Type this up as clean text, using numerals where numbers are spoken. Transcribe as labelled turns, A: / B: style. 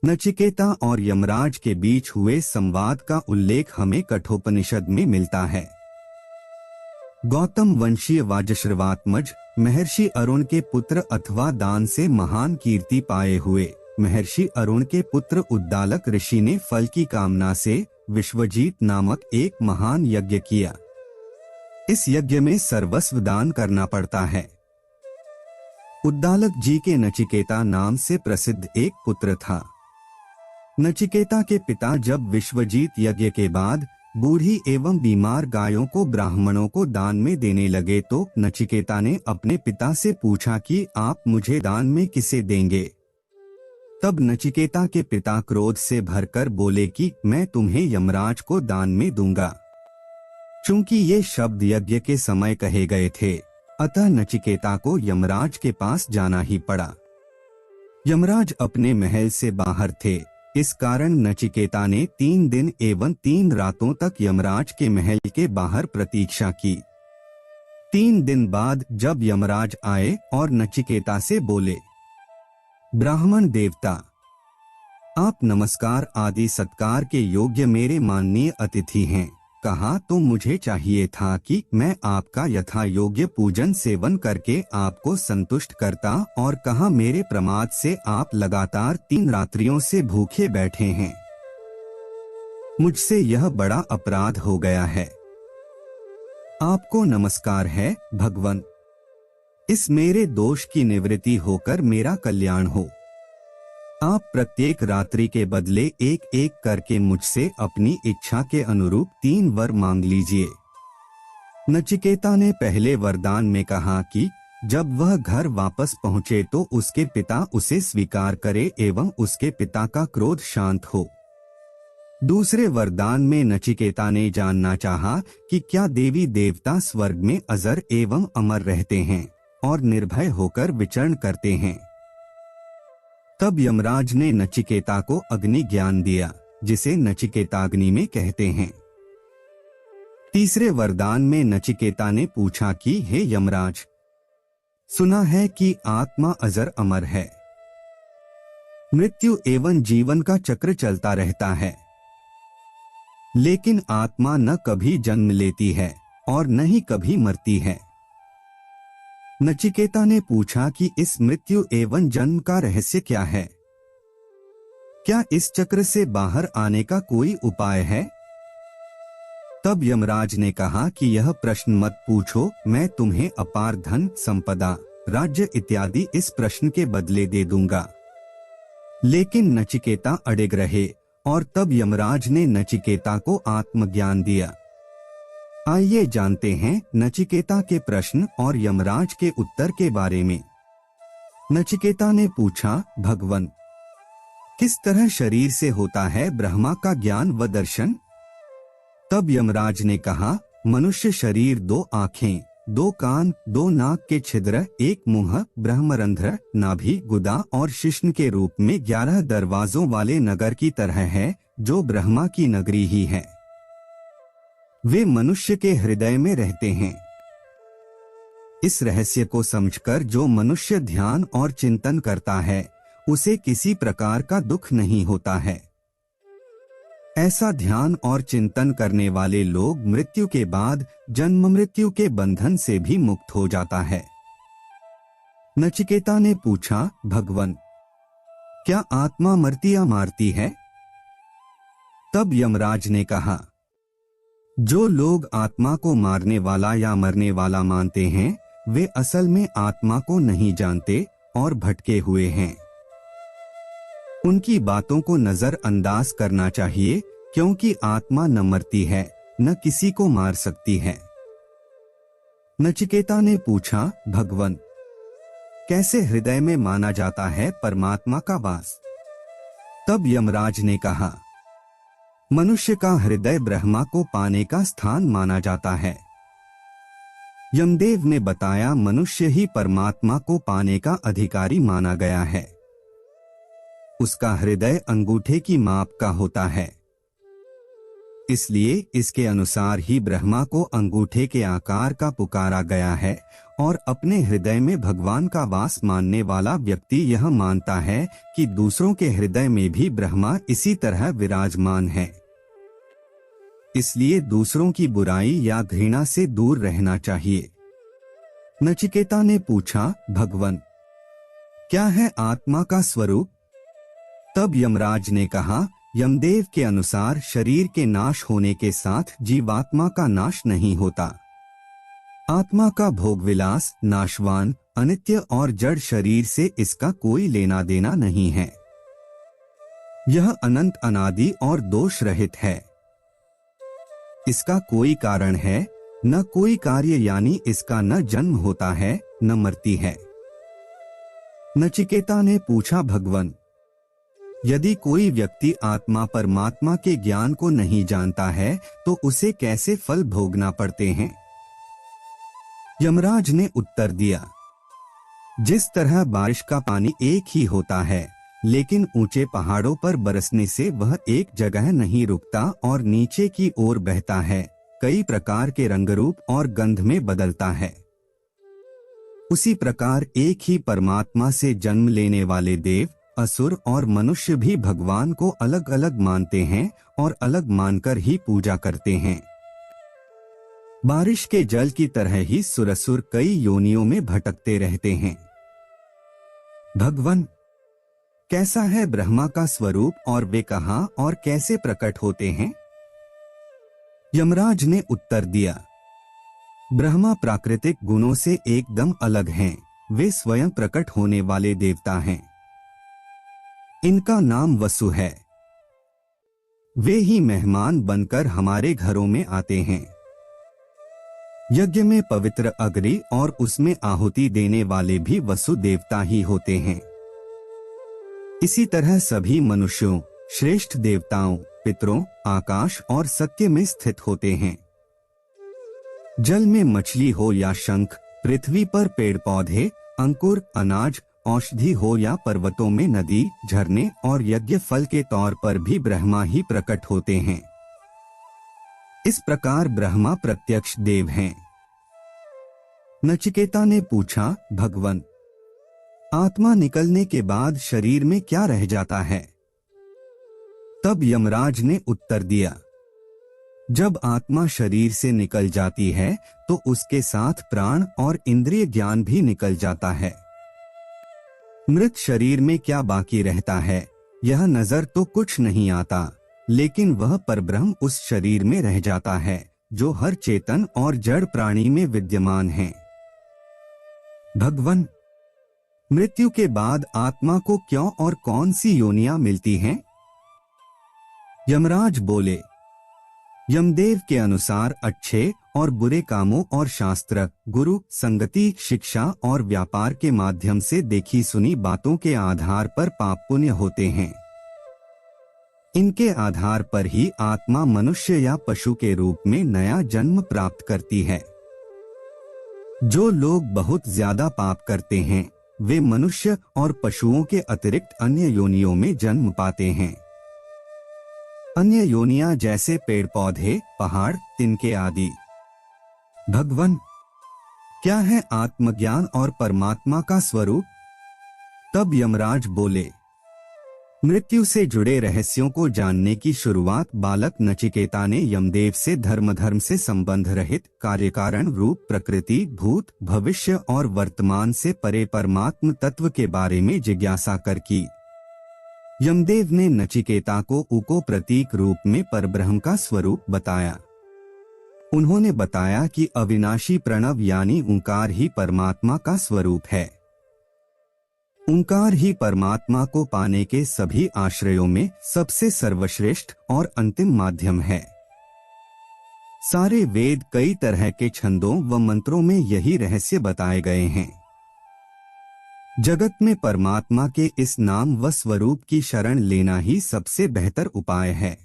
A: नचिकेता और यमराज के बीच हुए संवाद का उल्लेख हमें कठोपनिषद में मिलता है। गौतम वंशीय वाजश्रवात्मज महर्षि अरुण के पुत्र अथवा दान से महान कीर्ति पाए हुए महर्षि अरुण के पुत्र उद्दालक ऋषि ने फल की कामना से विश्वजीत नामक एक महान यज्ञ किया। इस यज्ञ में सर्वस्व दान करना पड़ता है। उद्दालक जी के नचिकेता नाम से प्रसिद्ध एक पुत्र था। नचिकेता के पिता जब विश्वजीत यज्ञ के बाद बूढ़ी एवं बीमार गायों को ब्राह्मणों को दान में देने लगे तो नचिकेता ने अपने पिता से पूछा कि आप मुझे दान में किसे देंगे। तब नचिकेता के पिता क्रोध से भरकर बोले कि मैं तुम्हें यमराज को दान में दूंगा। चूंकि ये शब्द यज्ञ के समय कहे गए थे, अतः नचिकेता को यमराज के पास जाना ही पड़ा। यमराज अपने महल से बाहर थे, इस कारण नचिकेता ने 3 दिन एवं 3 रातों तक यमराज के महल के बाहर प्रतीक्षा की। 3 दिन बाद जब यमराज आए और नचिकेता से बोले, ब्राह्मण देवता, आप नमस्कार आदि सत्कार के योग्य मेरे माननीय अतिथि हैं। कहा तो मुझे चाहिए था कि मैं आपका यथा योग्य पूजन सेवन करके आपको संतुष्ट करता, और कहा मेरे प्रमाद से आप लगातार 3 रात्रियों से भूखे बैठे हैं। मुझसे यह बड़ा अपराध हो गया है। आपको नमस्कार है भगवन। इस मेरे दोष की निवृत्ति होकर मेरा कल्याण हो। आप प्रत्येक रात्रि के बदले एक एक करके मुझसे अपनी इच्छा के अनुरूप 3 वर मांग लीजिए। नचिकेता ने पहले वरदान में कहा कि जब वह घर वापस पहुंचे तो उसके पिता उसे स्वीकार करे एवं उसके पिता का क्रोध शांत हो। दूसरे वरदान में नचिकेता ने जानना चाहा कि क्या देवी देवता स्वर्ग में अजर एवं अमर रहते हैं और निर्भय होकर विचरण करते हैं। तब यमराज ने नचिकेता को अग्नि ज्ञान दिया, जिसे नचिकेताग्नि में कहते हैं। तीसरे वरदान में नचिकेता ने पूछा कि हे यमराज, सुना है कि आत्मा अजर अमर है, मृत्यु एवं जीवन का चक्र चलता रहता है, लेकिन आत्मा न कभी जन्म लेती है और न ही कभी मरती है। नचिकेता ने पूछा कि इस मृत्यु एवं जन्म का रहस्य क्या है? क्या इस चक्र से बाहर आने का कोई उपाय है? तब यमराज ने कहा कि यह प्रश्न मत पूछो, मैं तुम्हें अपार धन, संपदा, राज्य इत्यादि इस प्रश्न के बदले दे दूंगा। लेकिन नचिकेता अड़िग रहे और तब यमराज ने नचिकेता को आत्मज्ञान दिया। आइए जानते हैं नचिकेता के प्रश्न और यमराज के उत्तर के बारे में। नचिकेता ने पूछा, भगवन, किस तरह शरीर से होता है ब्रह्मा का ज्ञान व दर्शन? तब यमराज ने कहा, मनुष्य शरीर 2 आँखें, 2 कान, 2 नाक के छिद्र, 1 मुंह, ब्रह्मरंध्र, नाभि, गुदा और शिश्न के रूप में 11 दरवाजों वाले नगर की तरह है, जो ब्रह्मा की नगरी ही है। वे मनुष्य के हृदय में रहते हैं। इस रहस्य को समझकर जो मनुष्य ध्यान और चिंतन करता है, उसे किसी प्रकार का दुख नहीं होता है। ऐसा ध्यान और चिंतन करने वाले लोग मृत्यु के बाद जन्म मृत्यु के बंधन से भी मुक्त हो जाता है। नचिकेता ने पूछा, भगवन, क्या आत्मा मरती या मारती है? तब यमराज ने कहा, जो लोग आत्मा को मारने वाला या मरने वाला मानते हैं, वे असल में आत्मा को नहीं जानते और भटके हुए हैं। उनकी बातों को नजरअंदाज करना चाहिए, क्योंकि आत्मा न मरती है, न किसी को मार सकती है। नचिकेता ने पूछा, भगवन, कैसे हृदय में माना जाता है परमात्मा का वास? तब यमराज ने कहा, मनुष्य का हृदय ब्रह्मा को पाने का स्थान माना जाता है। यमदेव ने बताया, मनुष्य ही परमात्मा को पाने का अधिकारी माना गया है। उसका हृदय अंगूठे की माप का होता है, इसलिए इसके अनुसार ही ब्रह्मा को अंगूठे के आकार का पुकारा गया है और अपने हृदय में भगवान का वास मानने वाला व्यक्ति यह मानता है कि दूसरों के हृदय में भी ब्रह्मा इसी तरह विराजमान है। इसलिए दूसरों की बुराई या घृणा से दूर रहना चाहिए। नचिकेता ने पूछा, भगवान, क्या है आत्मा का स्वरूप? तब यमराज ने कहा, यमदेव के अनुसार शरीर के नाश होने के साथ जीवात्मा का नाश नहीं होता। आत्मा का भोग विलास, नाशवान, अनित्य और जड़ शरीर से इसका कोई लेना देना नहीं है। यह अनंत, अनादि और दोष रहित है। इसका कोई कारण है, न कोई कार्य, यानी इसका न जन्म होता है न मरती है। नचिकेता ने पूछा, भगवान, यदि कोई व्यक्ति आत्मा परमात्मा के ज्ञान को नहीं जानता है तो उसे कैसे फल भोगना पड़ते हैं? यमराज ने उत्तर दिया, जिस तरह बारिश का पानी एक ही होता है, लेकिन ऊंचे पहाड़ों पर बरसने से वह एक जगह नहीं रुकता और नीचे की ओर बहता है, कई प्रकार के रंगरूप और गंध में बदलता है, उसी प्रकार एक ही परमात्मा से जन्म लेने वाले देव, असुर और मनुष्य भी भगवान को अलग अलग मानते हैं और अलग मानकर ही पूजा करते हैं। बारिश के जल की तरह ही सुरसुर कई योनियों में भटकते रहते हैं। भगवान, कैसा है ब्रह्मा का स्वरूप और वे कहाँ और कैसे प्रकट होते हैं? यमराज ने उत्तर दिया, ब्रह्मा प्राकृतिक गुणों से एकदम अलग हैं, वे स्वयं प्रकट होने वाले देवता हैं। इनका नाम वसु है। वे ही मेहमान बनकर हमारे घरों में आते हैं। यज्ञ में पवित्र अग्नि और उसमें आहुति देने वाले भी वसु देवता ही होते हैं। इसी तरह सभी मनुष्यों, श्रेष्ठ देवताओं, पितरों, आकाश और सत्य में स्थित होते हैं। जल में मछली हो या शंख, पृथ्वी पर पेड़ पौधे, अंकुर, अनाज, औषधि हो या पर्वतों में नदी, झरने और यज्ञ फल के तौर पर भी ब्रह्मा ही प्रकट होते हैं। इस प्रकार ब्रह्मा प्रत्यक्ष देव हैं। नचिकेता ने पूछा, भगवान, आत्मा निकलने के बाद शरीर में क्या रह जाता है? तब यमराज ने उत्तर दिया, जब आत्मा शरीर से निकल जाती है तो उसके साथ प्राण और इंद्रिय ज्ञान भी निकल जाता है। मृत शरीर में क्या बाकी रहता है, यह नजर तो कुछ नहीं आता, लेकिन वह परब्रह्म उस शरीर में रह जाता है जो हर चेतन और जड़ प्राणी में विद्यमान है। भगवान, मृत्यु के बाद आत्मा को क्यों और कौन सी योनियां मिलती हैं? यमराज बोले, यमदेव के अनुसार अच्छे और बुरे कामों और शास्त्र, गुरु, संगति, शिक्षा और व्यापार के माध्यम से देखी सुनी बातों के आधार पर पाप पुण्य होते हैं। इनके आधार पर ही आत्मा मनुष्य या पशु के रूप में नया जन्म प्राप्त करती है। जो लोग बहुत ज्यादा पाप करते हैं वे मनुष्य और पशुओं के अतिरिक्त अन्य योनियों में जन्म पाते हैं। अन्य योनियां जैसे पेड़ पौधे, पहाड़, तिनके आदि। भगवान, क्या है आत्मज्ञान और परमात्मा का स्वरूप? तब यमराज बोले, मृत्यु से जुड़े रहस्यों को जानने की शुरुआत बालक नचिकेता ने यमदेव से धर्म से संबंध रहित कार्य कारण रूप प्रकृति, भूत, भविष्य और वर्तमान से परे परमात्म तत्व के बारे में जिज्ञासा कर की। यमदेव ने नचिकेता को उको प्रतीक रूप में परब्रह्म का स्वरूप बताया। उन्होंने बताया कि अविनाशी प्रणव यानी ओंकार ही परमात्मा का स्वरूप है। ओंकार ही परमात्मा को पाने के सभी आश्रयों में सबसे सर्वश्रेष्ठ और अंतिम माध्यम है। सारे वेद, कई तरह के छंदों व मंत्रों में यही रहस्य बताए गए हैं। जगत में परमात्मा के इस नाम व स्वरूप की शरण लेना ही सबसे बेहतर उपाय है।